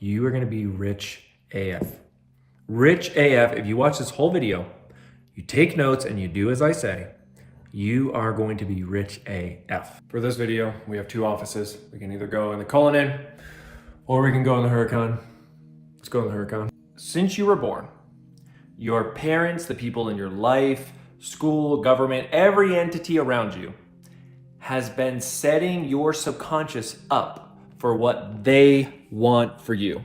you are going to be rich AF. Rich AF, if you watch this whole video, you take notes and you do as I say, you are going to be rich AF. For this video, we have two offices. We can either go in the Cullinan or we can go in the Huracan. Let's go in the Huracan. Since you were born, your parents, the people in your life, school, government, every entity around you has been setting your subconscious up for what they want for you.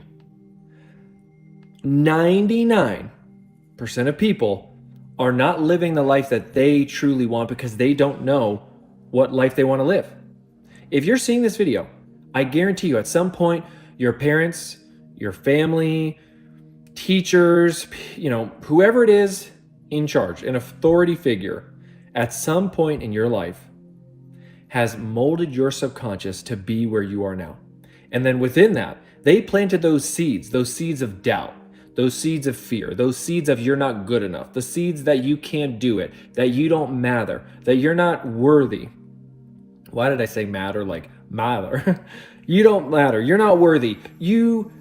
99% of people are not living the life that they truly want because they don't know what life they want to live. If you're seeing this video, I guarantee you at some point, your parents, your family, teachers, whoever it is in charge, an authority figure, at some point in your life has molded your subconscious to be where you are now. And then within that, they planted those seeds of doubt, those seeds of fear, those seeds of you're not good enough, the seeds that you can't do it, that you don't matter, that you're not worthy. Why did I say matter like matter? You don't matter. You're not worthy. You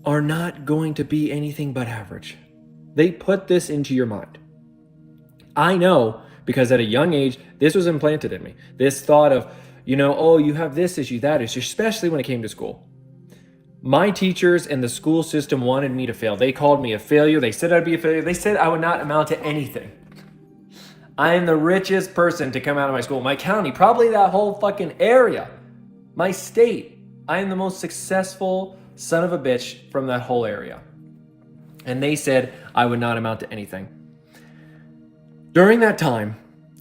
are not going to be anything but average. They put this into your mind. I know because at a young age, this was implanted in me. This thought of, oh, you have this issue, that issue, especially when it came to school. My teachers and the school system wanted me to fail. They called me a failure. They said I'd be a failure. They said I would not amount to anything. I am the richest person to come out of my school, my county, probably that whole fucking area, my state. I am the most successful son of a bitch from that whole area. And they said I would not amount to anything. During that time,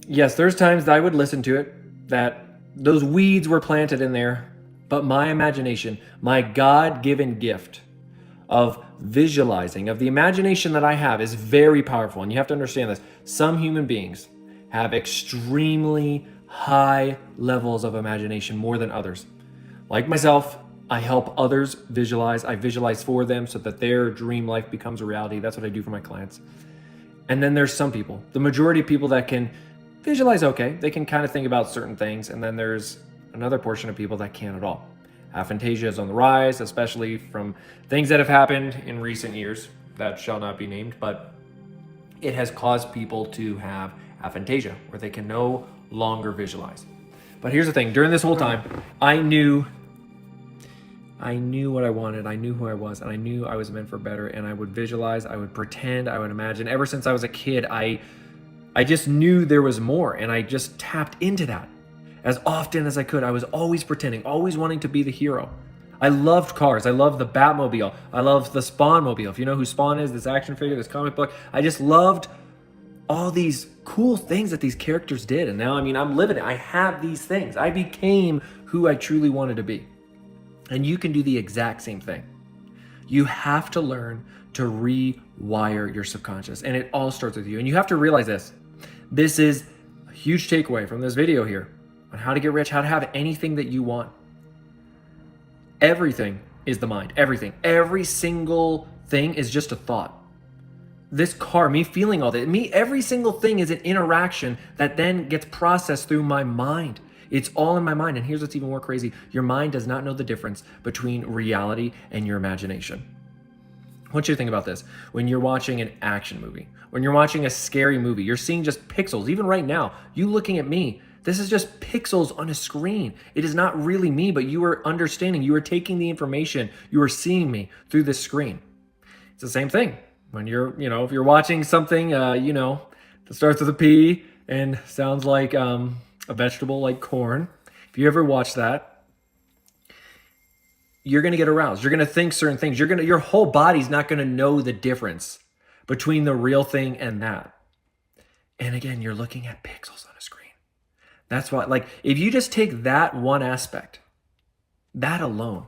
yes, there's times that I would listen to it, that those weeds were planted in there, but my imagination, my God-given gift of visualizing, of the imagination that I have is very powerful. And you have to understand this. Some human beings have extremely high levels of imagination, more than others. Like myself, I help others visualize. I visualize for them so that their dream life becomes a reality. That's what I do for my clients. And then there's some people, the majority of people that can visualize okay. They can kind of think about certain things. And then there's another portion of people that can't at all. Aphantasia is on the rise, especially from things that have happened in recent years that shall not be named, but it has caused people to have aphantasia where they can no longer visualize. But here's the thing, during this whole time, I knew what I wanted, I knew who I was, and I knew I was meant for better, and I would visualize, I would pretend, I would imagine. Ever since I was a kid, I just knew there was more, and I just tapped into that. As often as I could, I was always pretending, always wanting to be the hero. I loved cars. I loved the Batmobile. I loved the Spawn-mobile. If you know who Spawn is, this action figure, this comic book, I just loved all these cool things that these characters did. And now, I'm living it. I have these things. I became who I truly wanted to be. And you can do the exact same thing. You have to learn to rewire your subconscious. And it all starts with you. And you have to realize this. This is a huge takeaway from this video here on how to get rich, how to have anything that you want. Everything is the mind. Everything. Every single thing is just a thought. This car, me feeling all that, every single thing is an interaction that then gets processed through my mind. It's all in my mind. And here's what's even more crazy. Your mind does not know the difference between reality and your imagination. I want you to think about this. When you're watching an action movie, when you're watching a scary movie, you're seeing just pixels. Even right now, you looking at me, this is just pixels on a screen. It is not really me, but you are understanding. You are taking the information. You are seeing me through this screen. It's the same thing. When you're, if you're watching something, that starts with a P and sounds like a vegetable like corn. If you ever watch that, you're going to get aroused. You're going to think certain things. Your whole body's not going to know the difference between the real thing and that. And again, you're looking at pixels on a screen. That's why, if you just take that one aspect, that alone,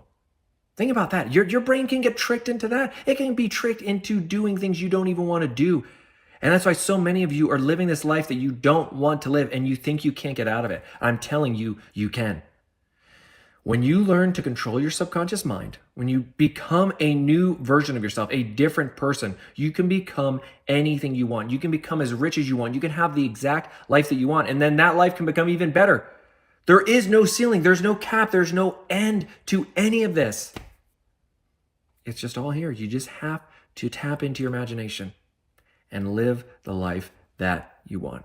think about that. Your brain can get tricked into that. It can be tricked into doing things you don't even want to do. And that's why so many of you are living this life that you don't want to live and you think you can't get out of it. I'm telling you, you can. When you learn to control your subconscious mind, when you become a new version of yourself, a different person, you can become anything you want. You can become as rich as you want. You can have the exact life that you want. And then that life can become even better. There is no ceiling. There's no cap. There's no end to any of this. It's just all here. You just have to tap into your imagination and live the life that you want.